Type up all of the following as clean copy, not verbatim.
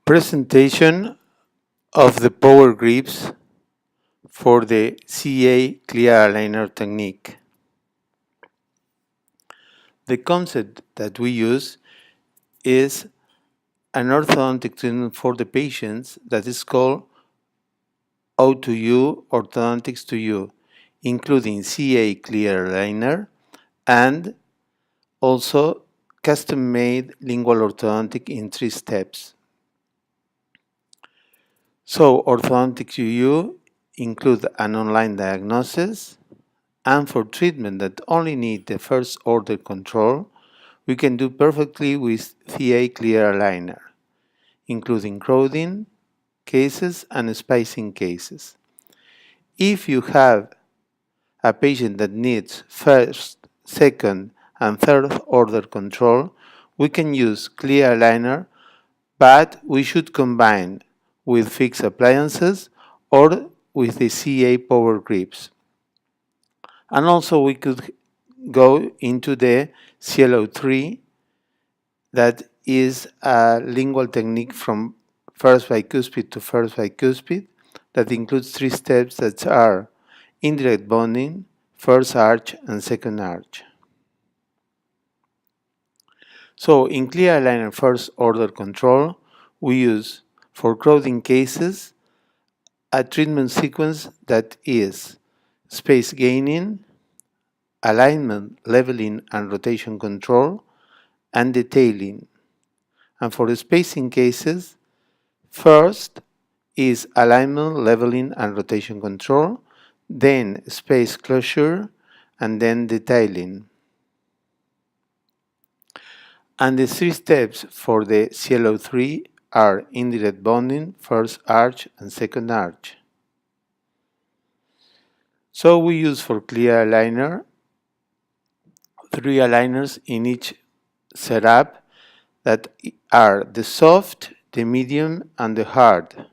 Presentation of the power grips for the CA clear aligner technique. The concept that we use is an orthodontic treatment for the patients that is called O2U, orthodontics to you, including CA clear aligner and also custom-made lingual orthodontic in 3 steps. So orthodontic to you include an online diagnosis, and for treatment that only need the first order control, we can do perfectly with CA clear aligner, including crowding cases and spacing cases. If you have a patient that needs first, second, and third order control, we can use clear aligner, but we should combine with fixed appliances or with the CA power grips. And also we could go into the Cielo 3, that is a lingual technique from first bicuspid to first bicuspid that includes 3 steps that are indirect bonding, first arch, and second arch. So in clear aligner first order control, we use for crowding cases a treatment sequence that is space gaining, alignment, leveling, and rotation control, and detailing. And for the spacing cases, first is alignment, leveling, and rotation control, then space closure, and then detailing. And the 3 steps for the Cielo 3 are indirect bonding, first arch, and second arch. So we use for clear aligner 3 aligners in each setup that are the soft, the medium, and the hard.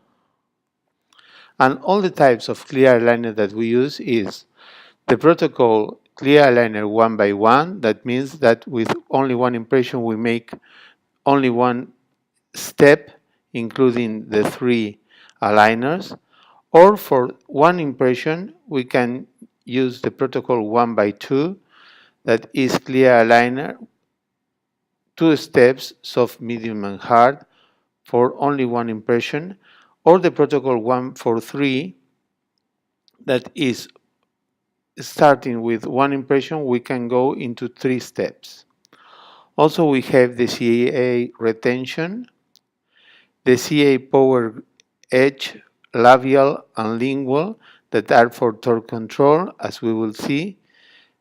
And all the types of clear aligner that we use is the protocol clear aligner 1 by 1. That means that with only one impression we make only one step, including the 3 aligners. Or for one impression, we can use the protocol 1 by 2, that is clear aligner, 2 steps, soft, medium, and hard, for only one impression, or the protocol 1 for 3, that is starting with one impression, we can go into 3 steps. Also, we have the CA retention, the CA power edge, labial, and lingual that are for torque control, as we will see.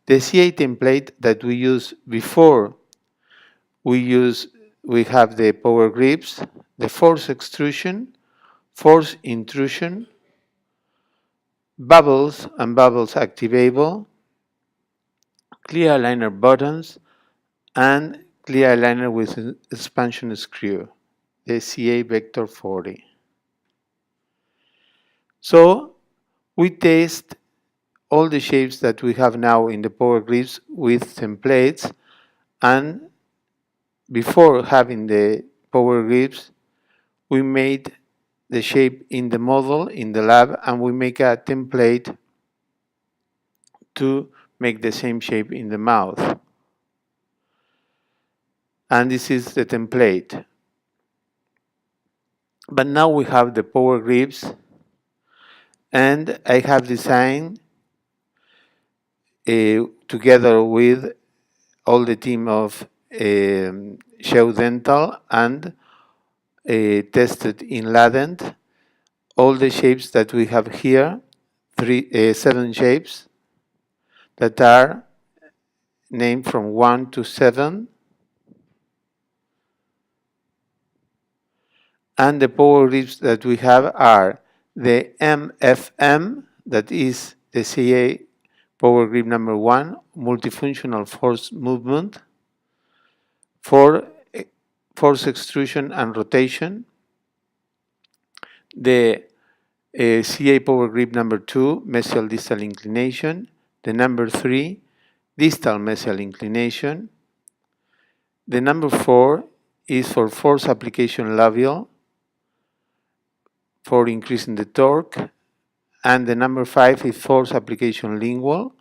The CA template that we use before we have the power grips, the force extrusion, force intrusion, bubbles and bubbles activable, clear aligner buttons, and clear aligner with expansion screw, the CA Vector 40. So we test all the shapes that we have now in the power grips with templates, and before having the power grips, we made the shape in the model in the lab, and we make a template to make the same shape in the mouth. And this is the template. But now we have the power grips, and I have designed together with all the team of Show Dental and tested in Ladent all the shapes that we have here, 7 shapes that are named from 1 to 7. And the power grips that we have are the MFM, that is the CA power grip number 1, multifunctional force movement for force extrusion and rotation. The CA power grip number 2, mesial distal inclination. The number 3, distal mesial inclination. The number 4 is for force application labial. for increasing the torque, and the number 5 is force application lingual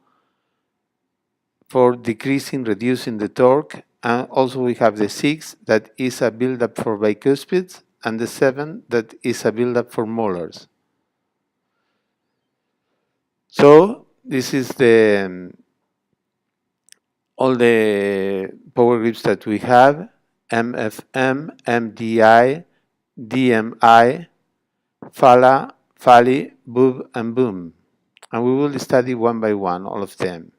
for decreasing, reducing the torque, and also we have the 6 that is a buildup for bicuspids, and the 7 that is a buildup for molars. So this is all the power grips that we have: MFM, MDI, DMI, Fala, Fali, Boob, and Boom. And we will study one by one all of them.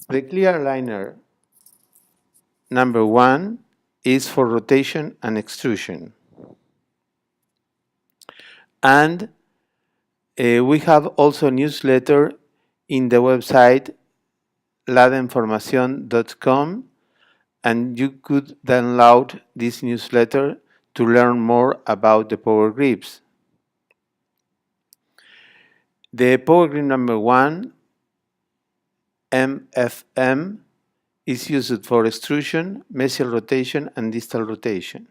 The clear aligner number 1 is for rotation and extrusion. And we have also a newsletter in the website ladenformacion.com, and you could download this newsletter to learn more about the power grips. The power grip number 1, MFM, is used for extrusion, mesial rotation, and distal rotation.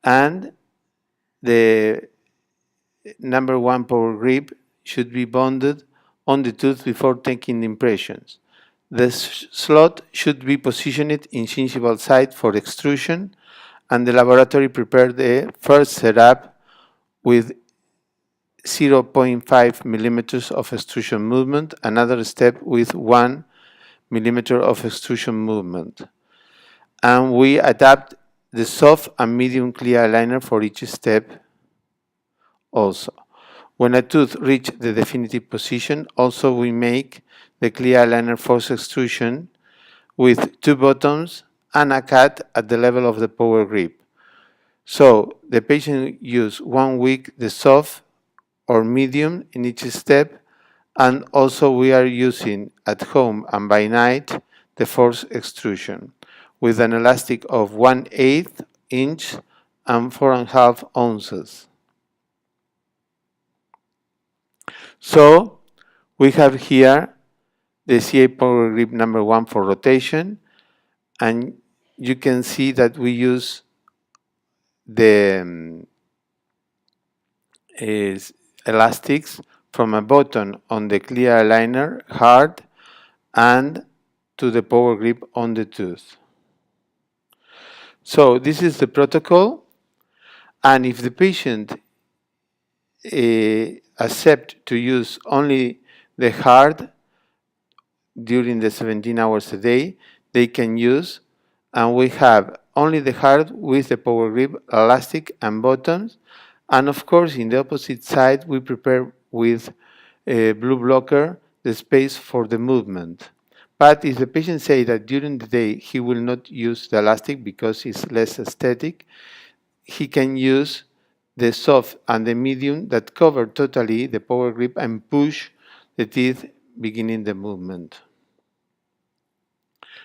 And the number 1 power grip should be bonded on the tooth before taking impressions. The slot should be positioned in gingival side for extrusion, and the laboratory prepared the first setup with 0.5 millimeters of extrusion movement, another step with 1 millimeter of extrusion movement. And we adapt the soft and medium clear aligner for each step also. When a tooth reaches the definitive position, also we make the clear aligner force extrusion with 2 bottoms and a cut at the level of the power grip. So the patient uses 1 week the soft or medium in each step, and also we are using at home and by night the force extrusion with an elastic of 1/8 inch and 4.5 ounces. So we have here the CA power grip number 1 for rotation, and you can see that we use the elastics from a button on the clear aligner hard and to the power grip on the tooth. So this is the protocol, and if the patient accepts to use only the hard during the 17 hours a day, they can use, and we have only the hard with the power grip, elastic, and buttons. And of course, in the opposite side, we prepare with a blue blocker the space for the movement. But if the patient says that during the day he will not use the elastic because it's less aesthetic, he can use the soft and the medium that cover totally the power grip and push the teeth beginning the movement.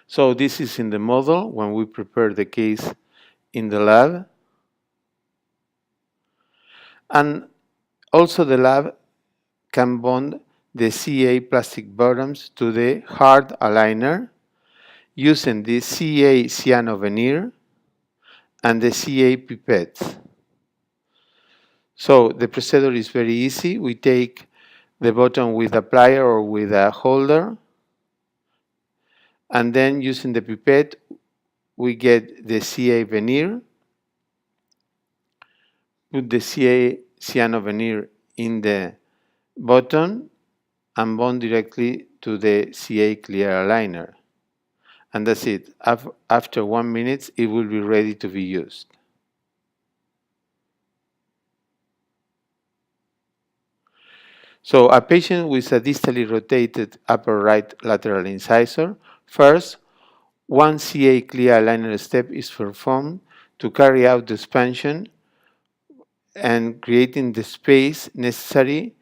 So this is in the model when we prepare the case in the lab. And also the lab can bond the CA plastic bottoms to the hard aligner using the CA cyano veneer and the CA pipettes. So the procedure is very easy. We take the bottom with a plier or with a holder, and then using the pipette we get the CA veneer, put the CA cyano veneer in the bottom and bond directly to the CA clear aligner. And that's it. After 1 minute, it will be ready to be used. So a patient with a distally rotated upper right lateral incisor, first, 1 CA clear aligner step is performed to carry out the expansion and creating the space necessary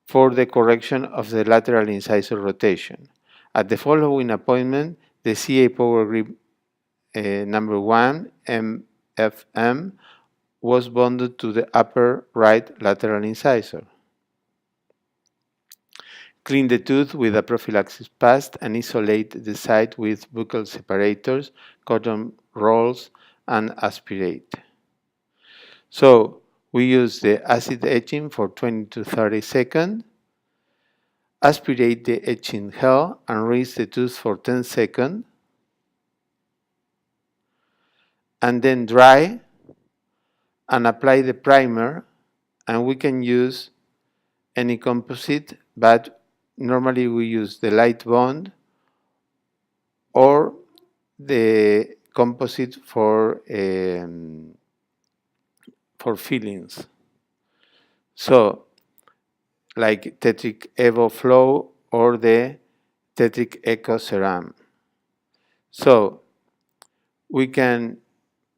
for the correction of the lateral incisor rotation. At the following appointment, the CA power grip number 1, MFM, was bonded to the upper right lateral incisor. Clean the tooth with a prophylaxis paste and isolate the site with buccal separators, cotton rolls, and aspirate. So we use the acid etching for 20 to 30 seconds, aspirate the etching gel and rinse the tooth for 10 seconds, and then dry and apply the primer, and we can use any composite, but normally we use the light bond or the composite for fillings. So, like Tetric Evo Flow or the Tetric Eco Ceram. So, we can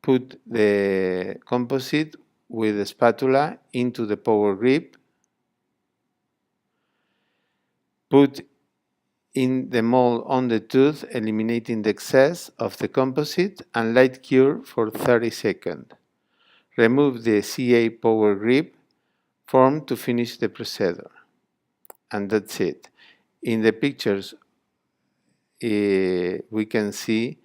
put the composite with the spatula into the power grip, put in the mold on the tooth, eliminating the excess of the composite, and light cure for 30 seconds. Remove the CA power grip form to finish the procedure. And that's it. In the pictures, we can see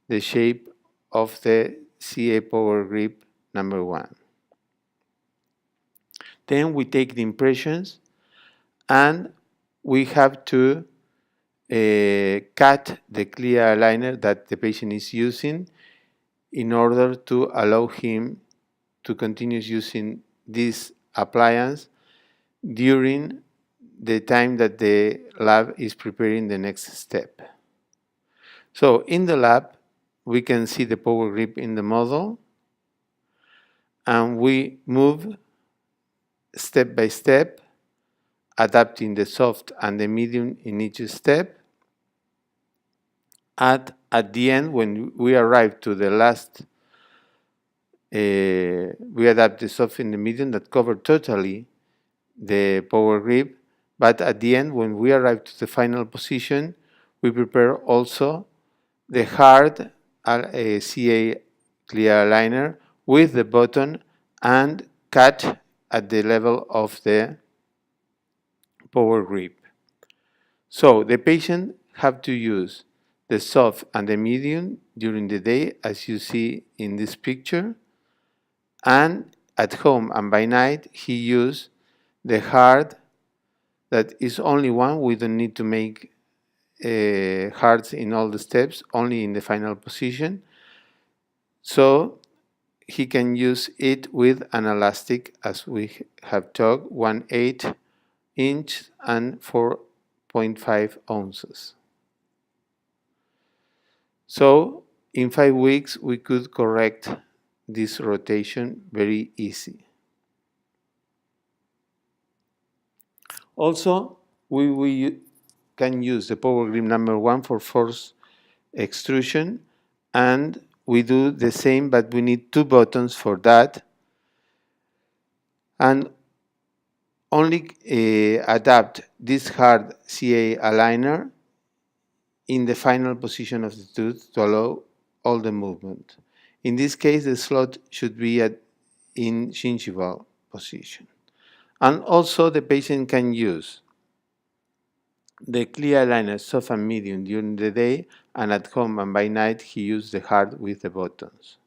the shape of the CA power grip number 1. Then we take the impressions and we have to cut the clear aligner that the patient is using in order to allow him to continue using this appliance during the time that the lab is preparing the next step. So in the lab, we can see the power grip in the model, and we move step by step, adapting the soft and the medium in each step. At the end, when we arrive to the last, we adapt the soft and the medium that cover totally the power grip, but at the end, when we arrive to the final position, we prepare also the hard CA clear aligner with the button and cut at the level of the power grip. So the patient have to use the soft and the medium during the day, as you see in this picture, and at home and by night he use the hard that is only one. We don't need to make hards in all the steps, only in the final position. So he can use it with an elastic, as we have talked, 1/8 inch and 4.5 ounces. So in 5 weeks we could correct this rotation very easy. Also, we can use the power grip number 1 for force extrusion, and we do the same, but we need 2 buttons for that, and only adapt this hard CA aligner in the final position of the tooth to allow all the movement. In this case, the slot should be in gingival position. And also the patient can use the clear aligner soft and medium during the day, and at home and by night he used the hard with the buttons.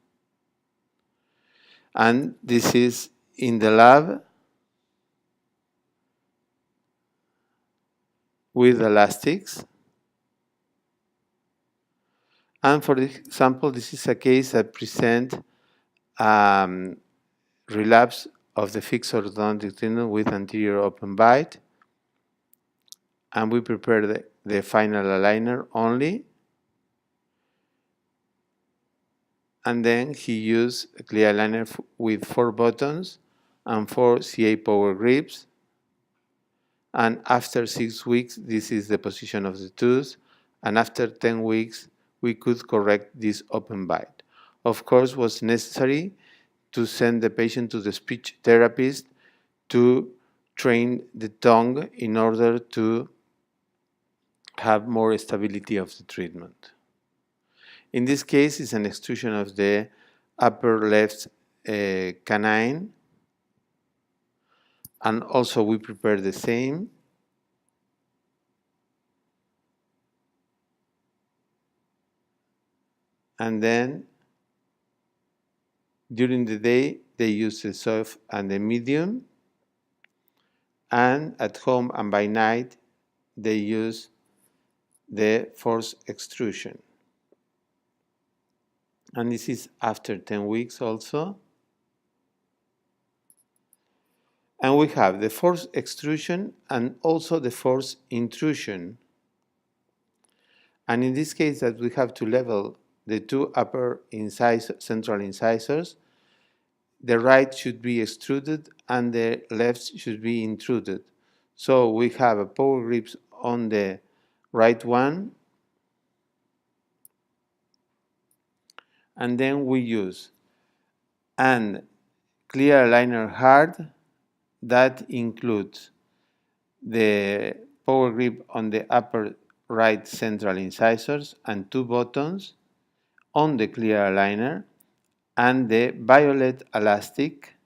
And this is in the lab with elastics. And for example, this is a case that presents relapse of the fixed orthodontic treatment with anterior open bite. And we prepare the final aligner only. And then he used a clear aligner with 4 buttons and 4 CA power grips. And after 6 weeks, this is the position of the tooth. And after 10 weeks, we could correct this open bite. Of course, it was necessary to send the patient to the speech therapist to train the tongue in order to have more stability of the treatment. In this case, it's an extrusion of the upper left canine, and also we prepare the same. And then during the day, they use the soft and the medium, and at home and by night they use the force extrusion. And this is after 10 weeks also. And we have the force extrusion and also the force intrusion. And in this case that we have to level the two upper central incisors, the right should be extruded and the left should be intruded. So we have a power grips on the right one, and then we use an clear aligner hard that includes the power grip on the upper right central incisors and two buttons on the clear aligner and the violet elastic.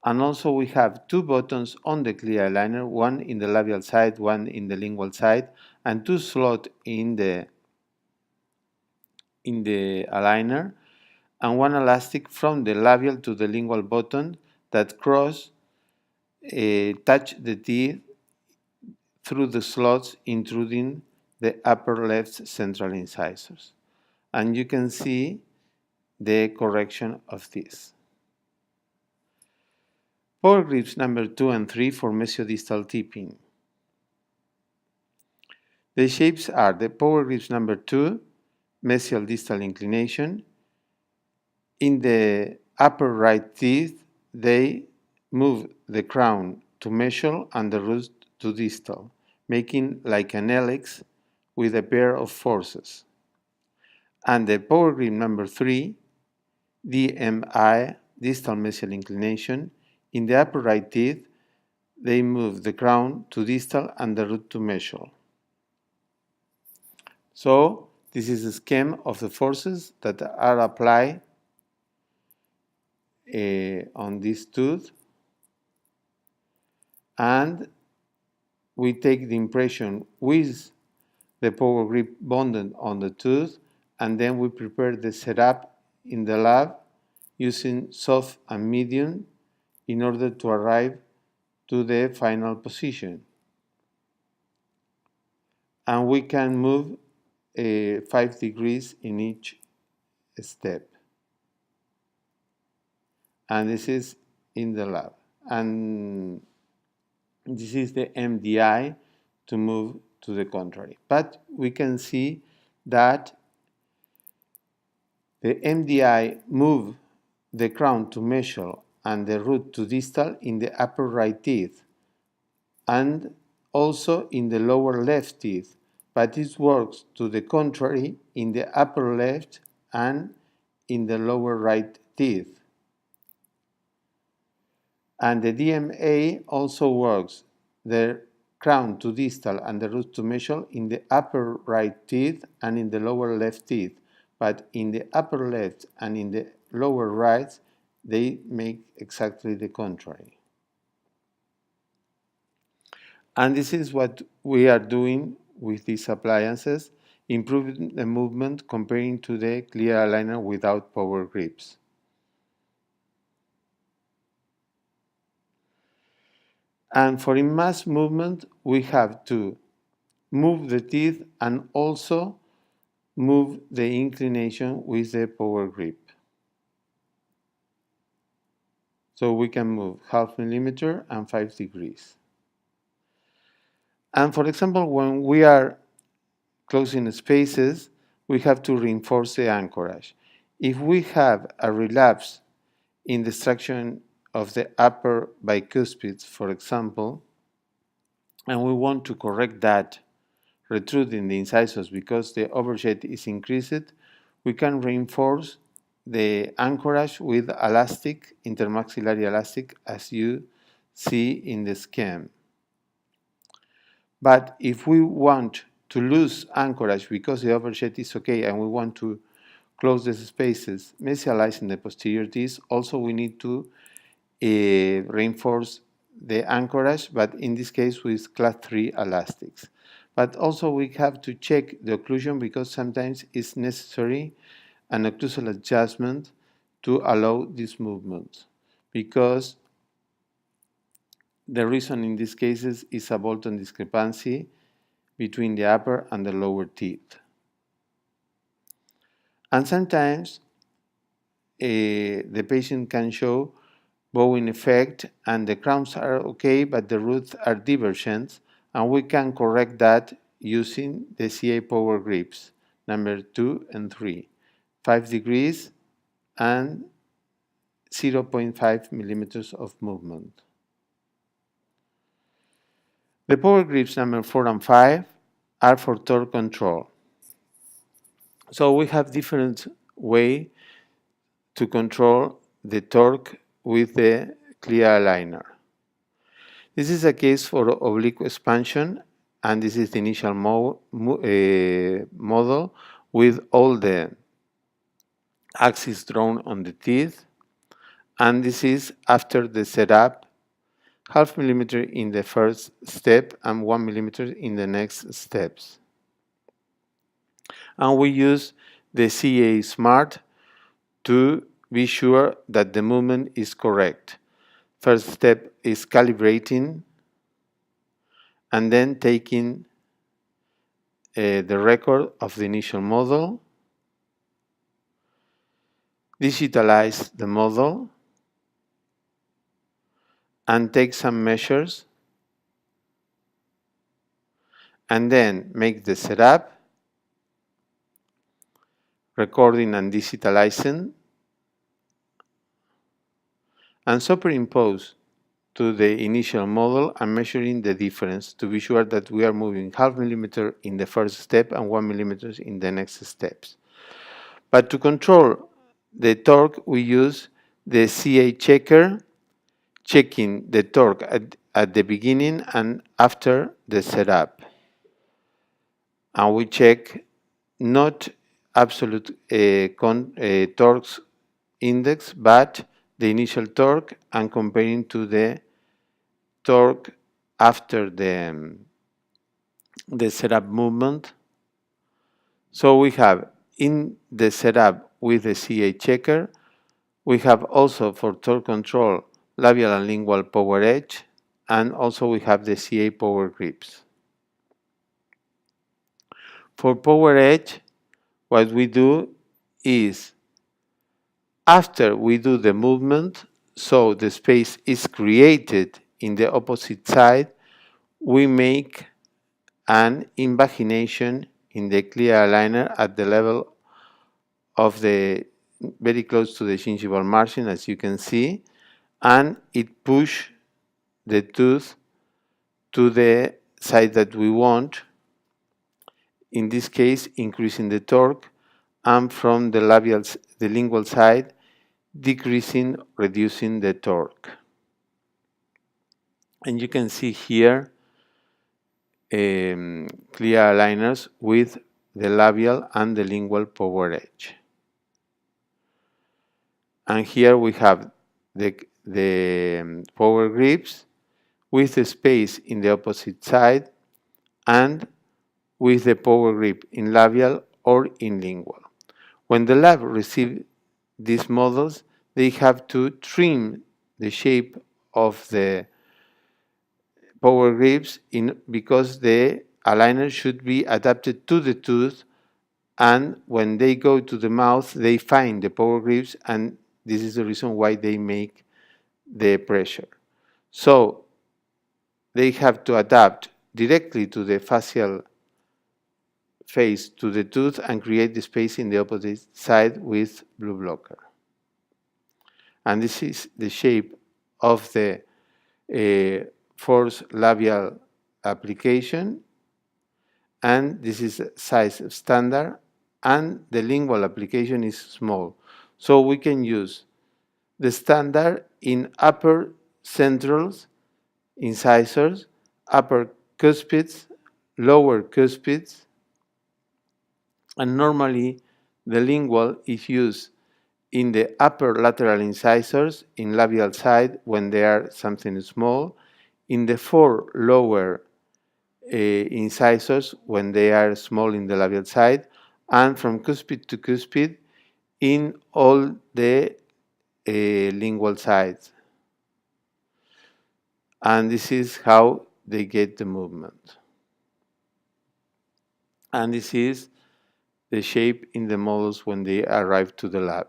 And also we have two buttons on the clear aligner, one in the labial side, one in the lingual side, and two slots in the aligner, and one elastic from the labial to the lingual button that touch the teeth through the slots, intruding the upper left central incisors. And you can see the correction of this. Power grips number 2 and 3 for mesiodistal tipping. The shapes are the power grips number 2, mesial distal inclination. In the upper right teeth, they move the crown to mesial and the root to distal, making like an helix with a pair of forces. And the power grip number 3, DMI, distal mesial inclination, in the upper right teeth, they move the crown to distal and the root to mesial. So this is a scheme of the forces that are applied on this tooth, and we take the impression with the power grip bonded on the tooth, and then we prepare the setup in the lab using soft and medium in order to arrive to the final position. And we can move 5 degrees in each step. And this is in the lab. And this is the MDI to move to the contrary. But we can see that the MDI move the crown to mesial and the root to distal in the upper right teeth and also in the lower left teeth, but it works to the contrary in the upper left and in the lower right teeth. And the DMA also works the crown to distal and the root to mesial in the upper right teeth and in the lower left teeth, but in the upper left and in the lower right, they make exactly the contrary. And this is what we are doing with these appliances, improving the movement comparing to the clear aligner without power grips. And for in mass movement, we have to move the teeth and also move the inclination with the power grip. So we can move 0.5 millimeter and 5 degrees. And for example, when we are closing spaces, we have to reinforce the anchorage. If we have a relapse in the structure of the upper bicuspids, for example, and we want to correct that, retruding the incisors because the overjet is increased, we can reinforce the anchorage with elastic, intermaxillary elastic, as you see in the scheme. But if we want to lose anchorage because the overjet is okay and we want to close the spaces, mesializing the posterior teeth, also we need to reinforce the anchorage, but in this case with class 3 elastics. But also we have to check the occlusion because sometimes it's necessary an occlusal adjustment to allow this movement. because the reason in these cases is a Bolton discrepancy between the upper and the lower teeth. And sometimes the patient can show bowing effect and the crowns are okay, but the roots are divergent, and we can correct that using the CA power grips, number 2 and 3, 5 degrees and 0.5 millimeters of movement. The power grips number 4 and 5 are for torque control. So we have different way to control the torque with the clear aligner. This is a case for oblique expansion, and this is the initial model with all the axes drawn on the teeth, and this is after the setup, 0.5 millimeter in the first step and 1 millimeter in the next steps. And we use the CA Smart to be sure that the movement is correct. First step is calibrating, and then taking the record of the initial model, digitalize the model, and take some measures, and then make the setup, recording and digitalizing, and superimpose to the initial model and measuring the difference to be sure that we are moving 0.5 millimeter in the first step and 1 millimeter in the next steps. But to control the torque, we use the CA checker, checking the torque at the beginning and after the setup. And we check not absolute torque index, but the initial torque and comparing to the torque after the setup movement. So we have in the setup with the CA checker, we have also for torque control labial and lingual power edge, and also we have the CA power grips. For power edge, what we do is after we do the movement, so the space is created in the opposite side, we make an invagination in the clear aligner at the level of the very close to the gingival margin, as you can see, and it pushes the tooth to the side that we want, in this case increasing the torque, and from the lingual side reducing the torque. And you can see here clear aligners with the labial and the lingual power edge. And here we have the power grips with the space in the opposite side and with the power grip in labial or in lingual. When the lab receives these models, they have to trim the shape of the power grips because the aligner should be adapted to the tooth, and when they go to the mouth, they find the power grips, and this is the reason why they make the pressure. So they have to adapt directly to the facial face to the tooth and create the space in the opposite side with blue blocker. And this is the shape of the force labial application, and this is size standard, and the lingual application is small. So we can use the standard in upper centrals, incisors, upper cuspids, lower cuspids, and normally the lingual is used in the upper lateral incisors in labial side when they are something small, in the 4 lower incisors when they are small in the labial side, and from cuspid to cuspid in all the lingual sides. And this is how they get the movement. And this is the shape in the models when they arrive to the lab.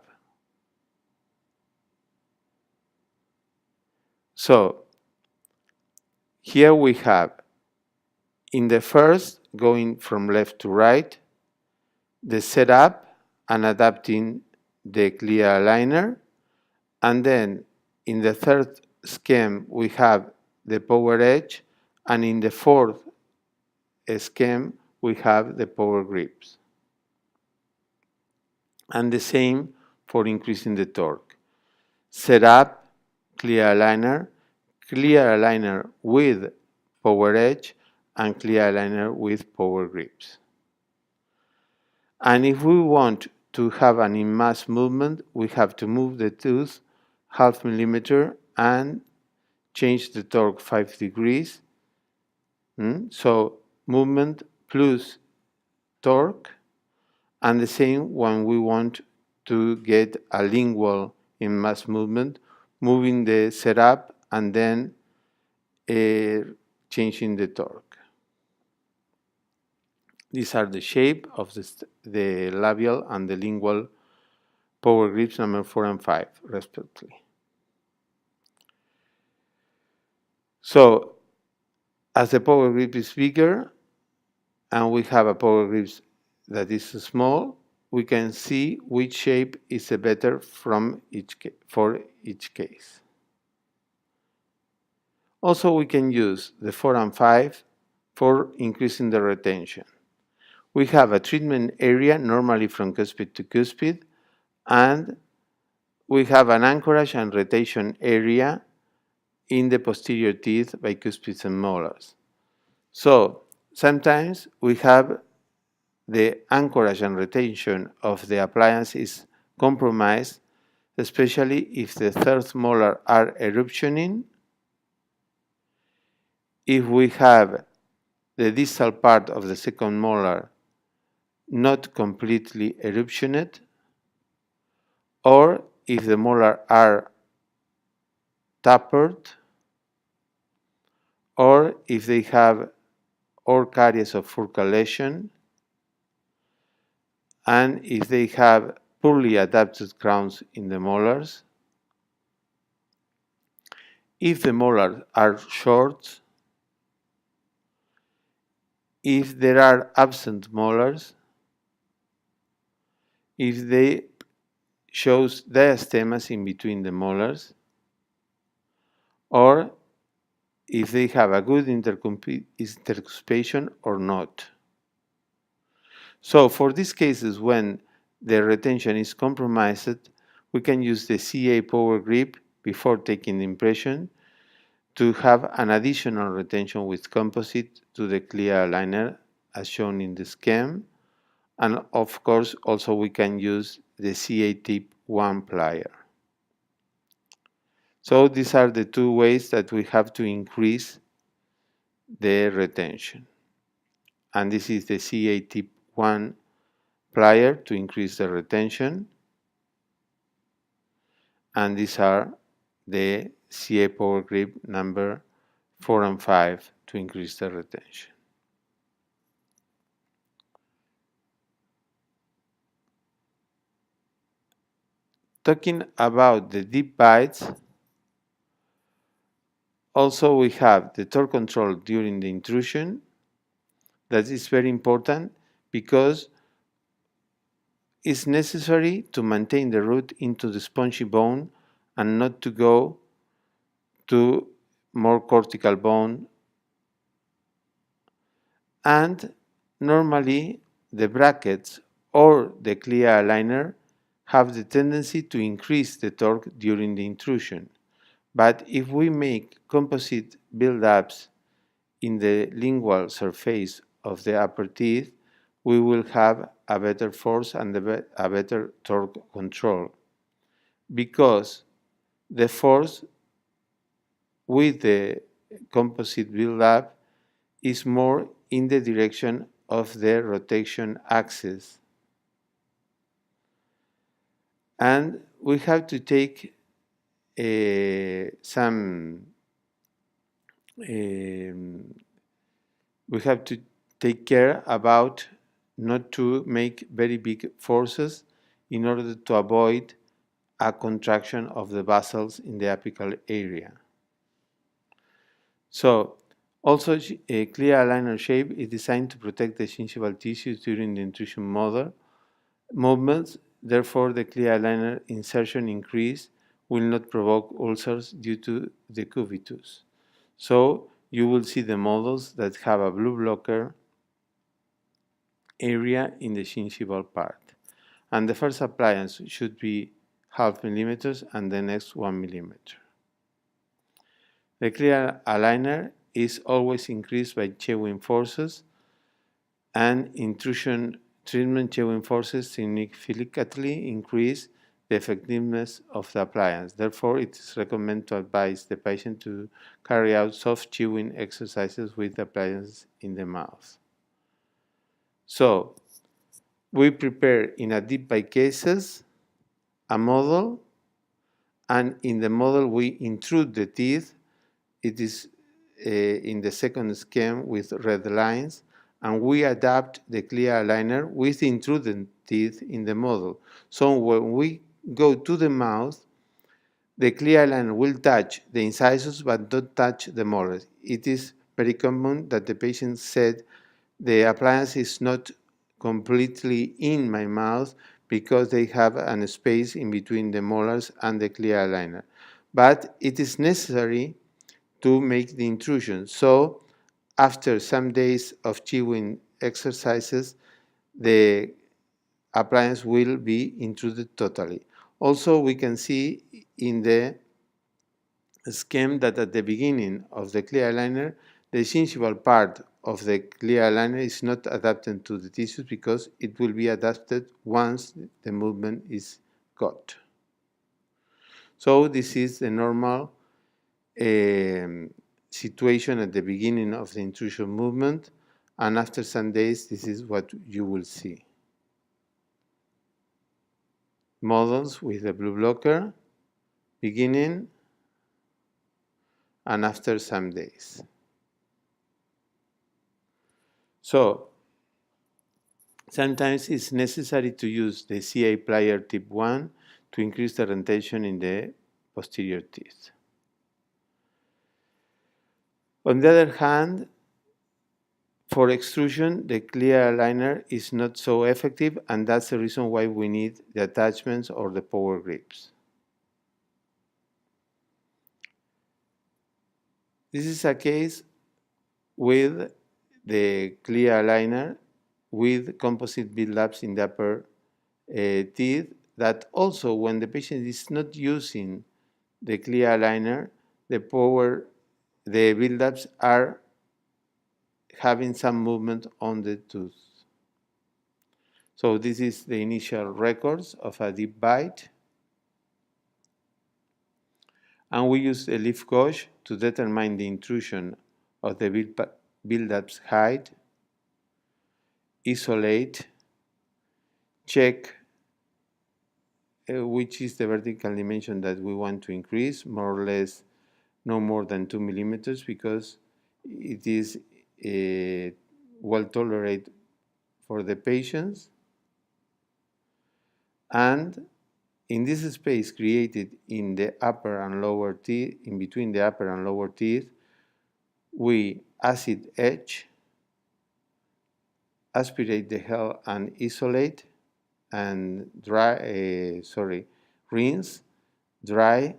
So here we have, in the first, going from left to right, the setup and adapting the clear aligner. And then in the third scheme, we have the power edge. And in the fourth scheme, we have the power grips. And the same for increasing the torque. Setup, clear aligner with power edge, and clear aligner with power grips. And if we want to have an in mass movement, we have to move the tooth ½ millimeter and change the torque 5 degrees. So movement plus torque, and the same when we want to get a lingual in mass movement, moving the setup and then changing the torque. These are the shape of the labial and the lingual power grips number 4 and 5, respectively. So, as the power grip is bigger and we have a power grip that is small, we can see which shape is better for each case. Also, we can use the 4 and 5 for increasing the retention. We have a treatment area normally from cuspid to cuspid, and we have an anchorage and retention area in the posterior teeth by cuspids and molars. So sometimes we have the anchorage and retention of the appliance is compromised, especially if the third molar are eruptioning, if we have the distal part of the second molar not completely eruptioned, or if the molar are tapered, or if they have or caries of furcal lesion, and if they have poorly adapted crowns in the molars, if the molars are short, if there are absent molars, if they shows diastemas in between the molars, or if they have a good intercuspation or not. So for these cases when the retention is compromised, we can use the CA power grip before taking the impression to have an additional retention with composite to the clear aligner as shown in the scheme. And of course, also we can use the CA tip 1 plier. So these are the two ways that we have to increase the retention. And this is the CA tip 1 plier to increase the retention. And these are the CA power grip number 4 and 5 to increase the retention. Talking about the deep bites, also we have the torque control during the intrusion. That is very important because it's necessary to maintain the root into the spongy bone and not to go to more cortical bone. And normally the brackets or the clear aligner have the tendency to increase the torque during the intrusion. But if we make composite build-ups in the lingual surface of the upper teeth, we will have a better force and a better torque control, because the force with the composite build-up is more in the direction of the rotation axis. And we have to take some um, we have to take care about not to make very big forces in order to avoid a contraction of the vessels in the apical area. So, also a clear aligner shape is designed to protect the gingival tissues during the intrusion movements. Therefore, the clear aligner insertion increase will not provoke ulcers due to the cubitus. So, you will see the models that have a blue blocker area in the gingival part. And the first appliance should be 0.5 millimeters and the next 1 millimeter. The clear aligner is always increased by Chewing forces, and intrusion treatment Chewing forces significantly increase the effectiveness of the appliance. Therefore, it is recommended to advise the patient to carry out soft chewing exercises with the appliance in the mouth. So, we prepare in a deep bite cases a model, and in the model we intrude the teeth. It is in the second scheme with red lines, and we adapt the clear aligner with the intruded teeth in the model. So when we go to the mouth, the clear aligner will touch the incisors but not touch the molars. It is very common that the patient said the appliance is not completely in my mouth because they have a space in between the molars and the clear aligner. But it is necessary to make the intrusion. So after some days of chewing exercises, the appliance will be intruded totally. Also, we can see in the scheme that at the beginning of the clear aligner, the gingival part of the clear aligner is not adapted to the tissues because it will be adapted once the movement is got. So this is the normal situation at the beginning of the intrusion movement, and after some days this is what you will see. Models with the blue blocker, beginning and after some days. So sometimes it's necessary to use the CA plier tip 1 to increase the rotation in the posterior teeth. On the other hand, for extrusion, the clear aligner is not so effective, and that's the reason why we need the attachments or the power grips. This is a case with the clear aligner with composite buildups in the upper teeth that also, when the patient is not using the clear aligner, the buildups are having some movement on the tooth. So this is the initial records of a deep bite. And we use a leaf gauge to determine the intrusion of the buildup's height, isolate, check which is the vertical dimension that we want to increase, more or less no more than 2 millimeters, because it is well tolerated for the patients. And in this space created in the upper and lower teeth, in between the upper and lower teeth, we acid etch, aspirate the gel and isolate, and rinse, dry,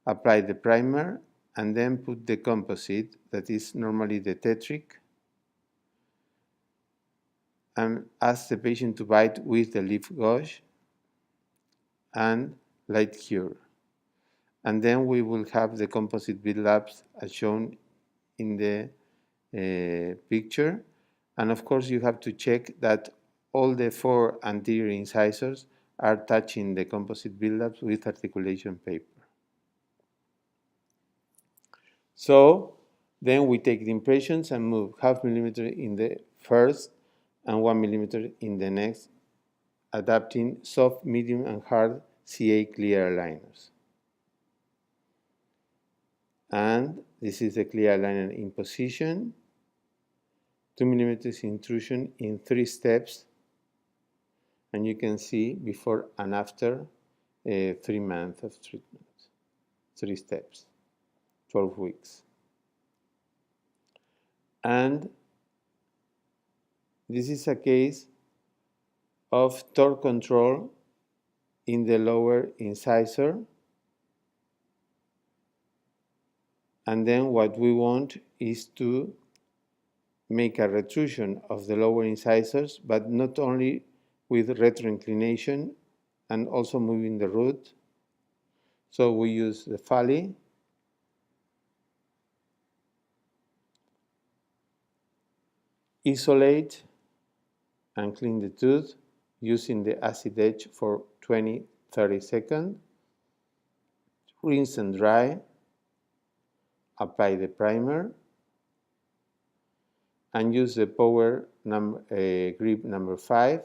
apply the primer, and then put the composite, that is normally the tetric, and ask the patient to bite with the leaf gauge and light cure. And then we will have the composite buildups as shown in the picture. And of course, you have to check that all the 4 anterior incisors are touching the composite buildups with articulation paper. So then we take the impressions and move 0.5 millimeter in the first and 1 millimeter in the next, adapting soft, medium, and hard CA clear aligners. And this is the clear aligner in position, 2 millimeters intrusion in 3 steps, and you can see before and after 3 months of treatment, 3 steps, 12 weeks. And this is a case of torque control in the lower incisor. And then what we want is to make a retrusion of the lower incisors, but not only with retroinclination and also moving the root. So we use the Fally, isolate and clean the tooth using the acid edge for 20-30 seconds, rinse and dry, apply the primer, and use the power grip number 5,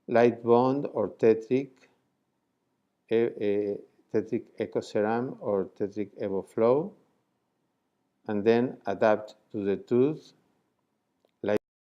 light bond or tetric, tetric EcoCeram or tetric EvoFlow, and then adapt to the tooth